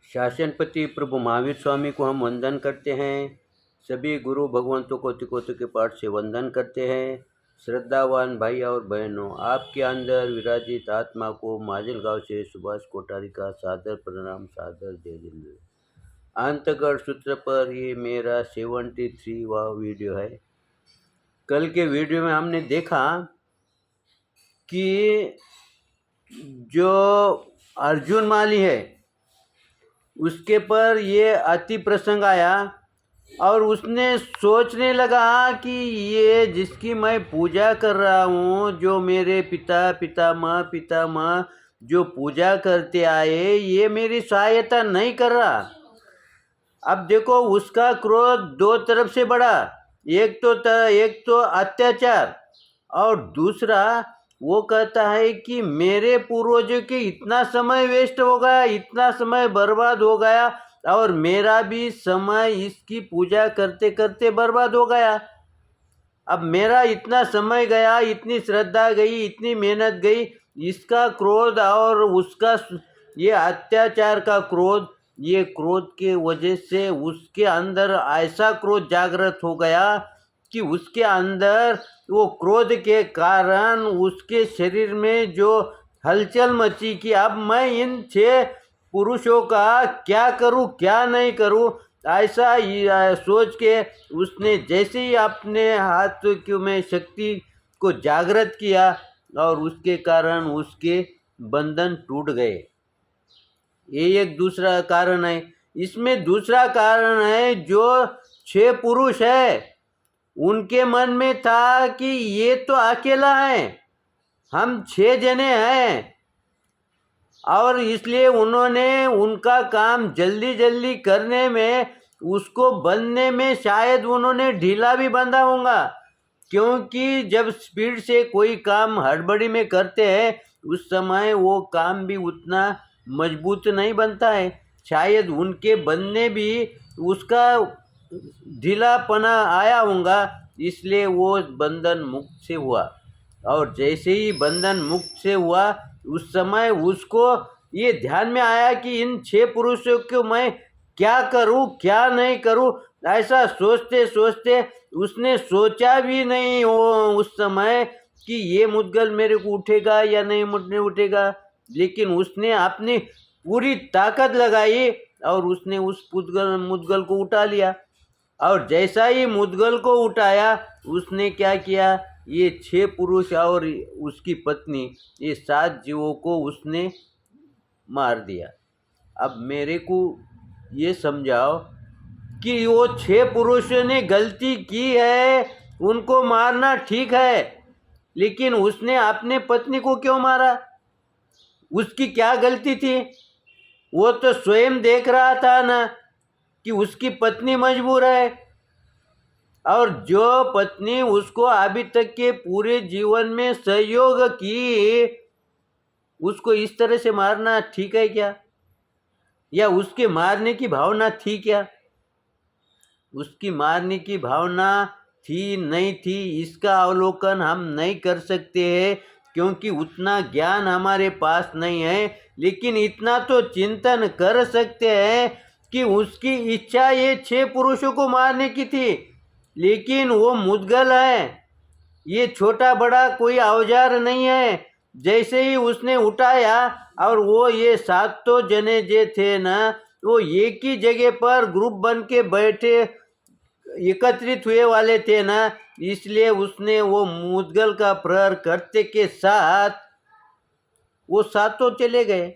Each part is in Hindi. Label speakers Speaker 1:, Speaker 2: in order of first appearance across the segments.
Speaker 1: शासनपति प्रभु महावीर स्वामी को हम वंदन करते हैं। सभी गुरु भगवंतों को तिकोतों के पाठ से वंदन करते हैं। श्रद्धावान भाई और बहनों, आपके अंदर विराजित आत्मा को माजलगांव से सुभाष कोठारी का सादर प्रणाम, सादर जय जिंद। अंतगढ़ सूत्र पर ये मेरा 73वां वीडियो है। कल के वीडियो में हमने देखा कि जो अर्जुन माली है उसके पर ये अति प्रसंग आया और उसने सोचने लगा कि ये जिसकी मैं पूजा कर रहा हूँ, जो मेरे पितामह जो पूजा करते आए, ये मेरी सहायता नहीं कर रहा। अब देखो, उसका क्रोध दो तरफ से बढ़ा। एक तो अत्याचार, और दूसरा वो कहता है कि मेरे पूर्वजों के इतना समय वेस्ट हो गया, इतना समय बर्बाद हो गया, और मेरा भी समय इसकी पूजा करते करते बर्बाद हो गया। अब मेरा इतना समय गया, इतनी श्रद्धा गई, इतनी मेहनत गई। इसका क्रोध और उसका ये अत्याचार का क्रोध, ये क्रोध के वजह से उसके अंदर ऐसा क्रोध जागृत हो गया कि उसके अंदर वो क्रोध के कारण उसके शरीर में जो हलचल मची कि अब मैं इन 6 पुरुषों का क्या करूं, क्या नहीं करूं, ऐसा सोच के उसने जैसे ही अपने हाथ में शक्ति को जागृत किया और उसके कारण उसके बंधन टूट गए। ये एक दूसरा कारण है। इसमें दूसरा कारण है, जो 6 पुरुष है उनके मन में था कि ये तो अकेला है, हम 6 जने हैं, और इसलिए उन्होंने उनका काम जल्दी जल्दी करने में, उसको बंधने में शायद उन्होंने ढीला भी बंधा होगा। क्योंकि जब स्पीड से कोई काम हड़बड़ी में करते हैं उस समय वो काम भी उतना मजबूत नहीं बनता है। शायद उनके बनने भी उसका ढीलापना आया होगा, इसलिए वो बंधन मुक्त से हुआ। और जैसे ही बंधन मुक्त से हुआ, उस समय उसको ये ध्यान में आया कि इन 6 पुरुषों को मैं क्या करूं, क्या नहीं करूं। ऐसा सोचते सोचते उसने सोचा भी नहीं हो उस समय कि ये मुद्गल मेरे को उठेगा या नहीं उठेगा, लेकिन उसने अपनी पूरी ताकत लगाई और उसने उस मुद्गल को उठा लिया। और जैसा ही मुद्गल को उठाया, उसने क्या किया, ये 6 पुरुष और उसकी पत्नी, ये 7 जीवों को उसने मार दिया। अब मेरे को ये समझाओ कि वो 6 पुरुषों ने गलती की है, उनको मारना ठीक है, लेकिन उसने अपने पत्नी को क्यों मारा? उसकी क्या गलती थी? वो तो स्वयं देख रहा था ना कि उसकी पत्नी मजबूर है, और जो पत्नी उसको अभी तक के पूरे जीवन में सहयोग की, उसको इस तरह से मारना ठीक है क्या? या उसके मारने की भावना थी क्या? उसकी मारने की भावना थी नहीं थी, इसका अवलोकन हम नहीं कर सकते हैं, क्योंकि उतना ज्ञान हमारे पास नहीं है। लेकिन इतना तो चिंतन कर सकते हैं कि उसकी इच्छा ये 6 पुरुषों को मारने की थी, लेकिन वो मुद्गल है, ये छोटा बड़ा कोई औजार नहीं है। जैसे ही उसने उठाया, और वो ये 7 तो जने जे थे ना, वो एक ही जगह पर ग्रुप बन के बैठे एकत्रित हुए वाले थे ना, इसलिए उसने वो मुद्गल का प्रहार करते के साथ वो 7 तो चले गए।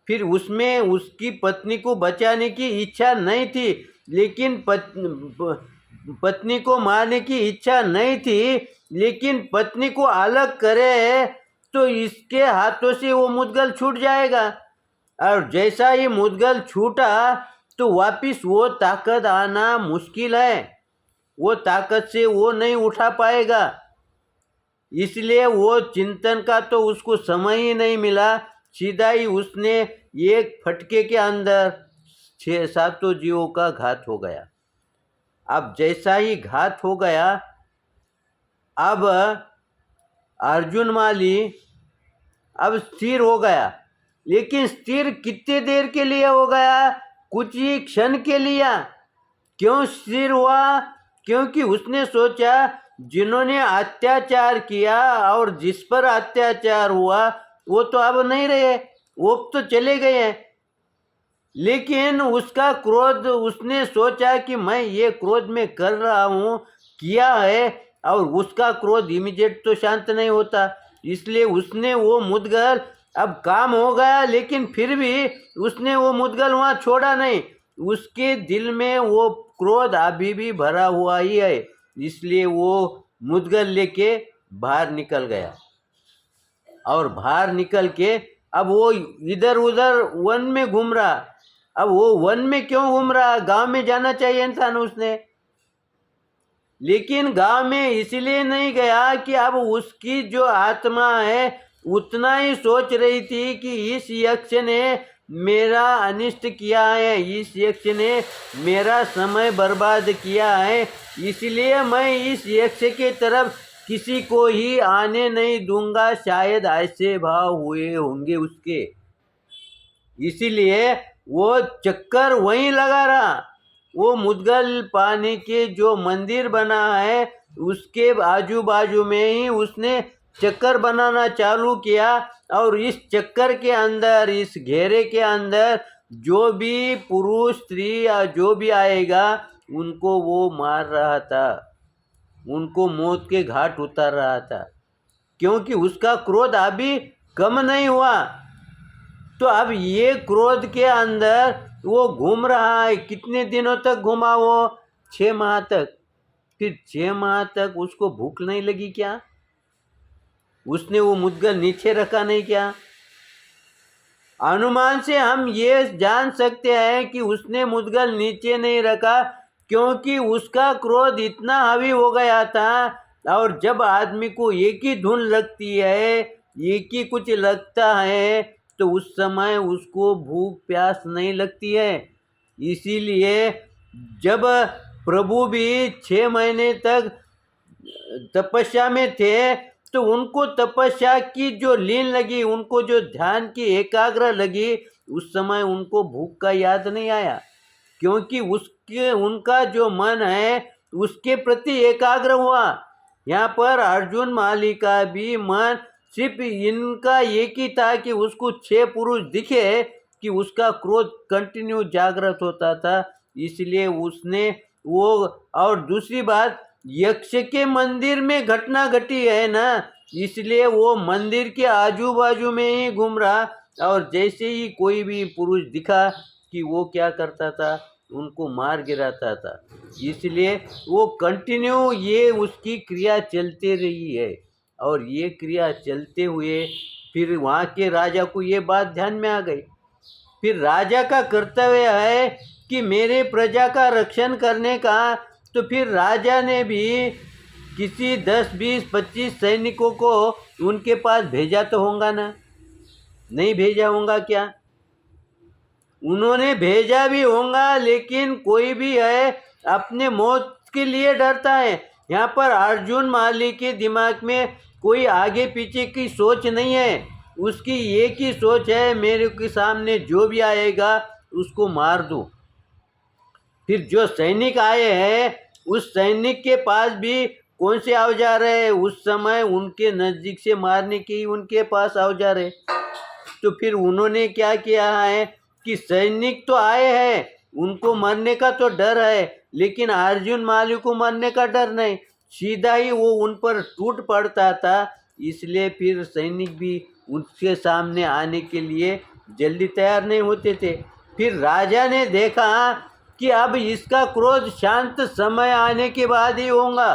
Speaker 1: फिर उसमें उसकी पत्नी को बचाने की इच्छा नहीं थी, लेकिन पत्नी को मारने की इच्छा नहीं थी, लेकिन पत्नी को अलग करे तो इसके हाथों से वो मुद्गल छूट जाएगा। और जैसा ही मुद्गल छूटा तो वापिस वो ताकत आना मुश्किल है, वो ताकत से वो नहीं उठा पाएगा। इसलिए वो चिंतन का तो उसको समय ही नहीं मिला, सीधा ही उसने एक फटके के अंदर 6-7 जीवों का घात हो गया। अब जैसा ही घात हो गया, अब अर्जुन माली अब स्थिर हो गया लेकिन स्थिर कितने देर के लिए हो गया? कुछ ही क्षण के लिए। क्यों स्थिर हुआ? क्योंकि उसने सोचा जिन्होंने अत्याचार किया और जिस पर अत्याचार हुआ वो तो अब नहीं रहे, वो तो चले गए हैं। लेकिन उसका क्रोध, उसने सोचा कि मैं ये क्रोध में कर रहा हूँ, किया है, और उसका क्रोध इमीडिएट तो शांत नहीं होता। इसलिए उसने वो मुद्गल, अब काम हो गया लेकिन फिर भी उसने वो मुद्गल वहाँ छोड़ा नहीं। उसके दिल में वो क्रोध अभी भी भरा हुआ ही है। इसलिए वो मुद्गल लेके बाहर निकल गया और बाहर निकल के अब वो इधर उधर वन में घूम रहा। अब वो वन में क्यों घूम रहा? गांव में जाना चाहिए इंसान उसने, लेकिन गांव में इसलिए नहीं गया कि अब उसकी जो आत्मा है उतना ही सोच रही थी कि इस यक्ष ने मेरा अनिष्ट किया है, इस यक्ष ने मेरा समय बर्बाद किया है, इसलिए मैं इस यक्ष के तरफ किसी को ही आने नहीं दूंगा। शायद ऐसे भाव हुए होंगे उसके, इसीलिए वो चक्कर वहीं लगा रहा। वो मुद्गल पानी के जो मंदिर बना है उसके आजू बाजू में ही उसने चक्कर बनाना चालू किया, और इस चक्कर के अंदर, इस घेरे के अंदर जो भी पुरुष स्त्री या जो भी आएगा उनको वो मार रहा था, उनको मौत के घाट उतार रहा था, क्योंकि उसका क्रोध अभी कम नहीं हुआ। तो अब ये क्रोध के अंदर वो घूम रहा है। कितने दिनों तक घूमा वो? 6 माह तक। फिर 6 माह तक उसको भूख नहीं लगी क्या? उसने वो मुद्गल नीचे रखा नहीं क्या? अनुमान से हम ये जान सकते हैं कि उसने मुद्गल नीचे नहीं रखा क्योंकि उसका क्रोध इतना हावी हो गया था। और जब आदमी को एक ही धुन लगती है, एक ही कुछ लगता है, तो उस समय उसको भूख प्यास नहीं लगती है। इसीलिए जब प्रभु भी 6 महीने तक तपस्या में थे तो उनको तपस्या की जो लीन लगी, उनको जो ध्यान की एकाग्र लगी, उस समय उनको भूख का याद नहीं आया, क्योंकि उसके उनका जो मन है उसके प्रति एकाग्र हुआ। यहाँ पर अर्जुन माली का भी मन सिर्फ इनका एक ही था कि उसको 6 पुरुष दिखे कि उसका क्रोध कंटिन्यू जागृत होता था, इसलिए उसने वो। और दूसरी बात, यक्ष के मंदिर में घटना घटी है ना, इसलिए वो मंदिर के आजू बाजू में ही घूम रहा, और जैसे ही कोई भी पुरुष दिखा कि वो क्या करता था, उनको मार गिराता था। इसलिए वो कंटिन्यू ये उसकी क्रिया चलती रही है, और ये क्रिया चलते हुए फिर वहाँ के राजा को ये बात ध्यान में आ गई। फिर राजा का कर्तव्य है कि मेरे प्रजा का रक्षण करने का, तो फिर राजा ने भी किसी 10, 20, 25 सैनिकों को उनके पास भेजा तो होगा ना, नहीं भेजा होगा क्या? उन्होंने भेजा भी होगा, लेकिन कोई भी है अपने मौत के लिए डरता है। यहाँ पर अर्जुन माली के दिमाग में कोई आगे पीछे की सोच नहीं है, उसकी एक ही सोच है, मेरे के सामने जो भी आएगा उसको मार दूँ। फिर जो सैनिक आए हैं उस सैनिक के पास भी कौन से औजार है? उस समय उनके नज़दीक से मारने के ही उनके पास औजार है। तो फिर उन्होंने क्या किया है कि सैनिक तो आए हैं, उनको मरने का तो डर है, लेकिन अर्जुन माली को मरने का डर नहीं, सीधा ही वो उन पर टूट पड़ता था। इसलिए फिर सैनिक भी उसके सामने आने के लिए जल्दी तैयार नहीं होते थे। फिर राजा ने देखा कि अब इसका क्रोध शांत समय आने के बाद ही होगा,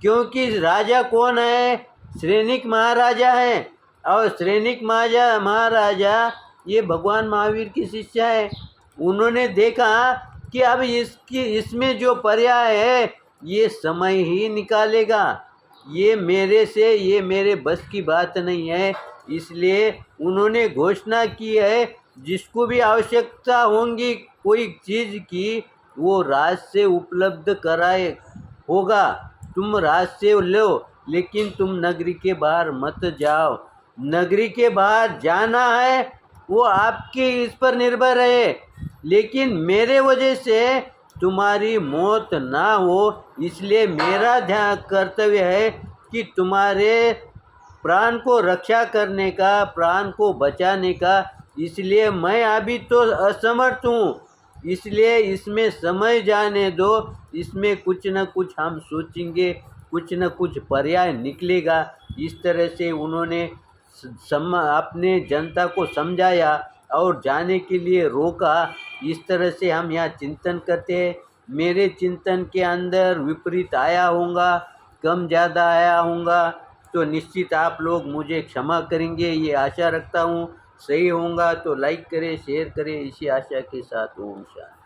Speaker 1: क्योंकि राजा कौन है? श्रेनिक महाराजा है, और श्रेनिक महाराजा ये भगवान महावीर की शिष्य है। उन्होंने देखा कि अब इसमें जो पर्याय है ये समय ही निकालेगा, ये मेरे बस की बात नहीं है। इसलिए उन्होंने घोषणा की है, जिसको भी आवश्यकता होगी कोई चीज़ की, वो राज से उपलब्ध कराए होगा, तुम राज से लो, लेकिन तुम नगरी के बाहर मत जाओ। नगरी के बाहर जाना है वो आपके इस पर निर्भर है, लेकिन मेरे वजह से तुम्हारी मौत ना हो, इसलिए मेरा ध्यान कर्तव्य है कि तुम्हारे प्राण को रक्षा करने का, प्राण को बचाने का। इसलिए मैं अभी तो असमर्थ हूँ, इसलिए इसमें समय जाने दो, इसमें कुछ न कुछ हम सोचेंगे, कुछ न कुछ पर्याय निकलेगा। इस तरह से उन्होंने अपने जनता को समझाया और जाने के लिए रोका। इस तरह से हम यहाँ चिंतन करते हैं। मेरे चिंतन के अंदर विपरीत आया होगा, कम ज़्यादा आया होगा, तो निश्चित आप लोग मुझे क्षमा करेंगे, ये आशा रखता हूँ। सही होगा तो लाइक करें, शेयर करें, इसी आशा के साथ ओम शांति।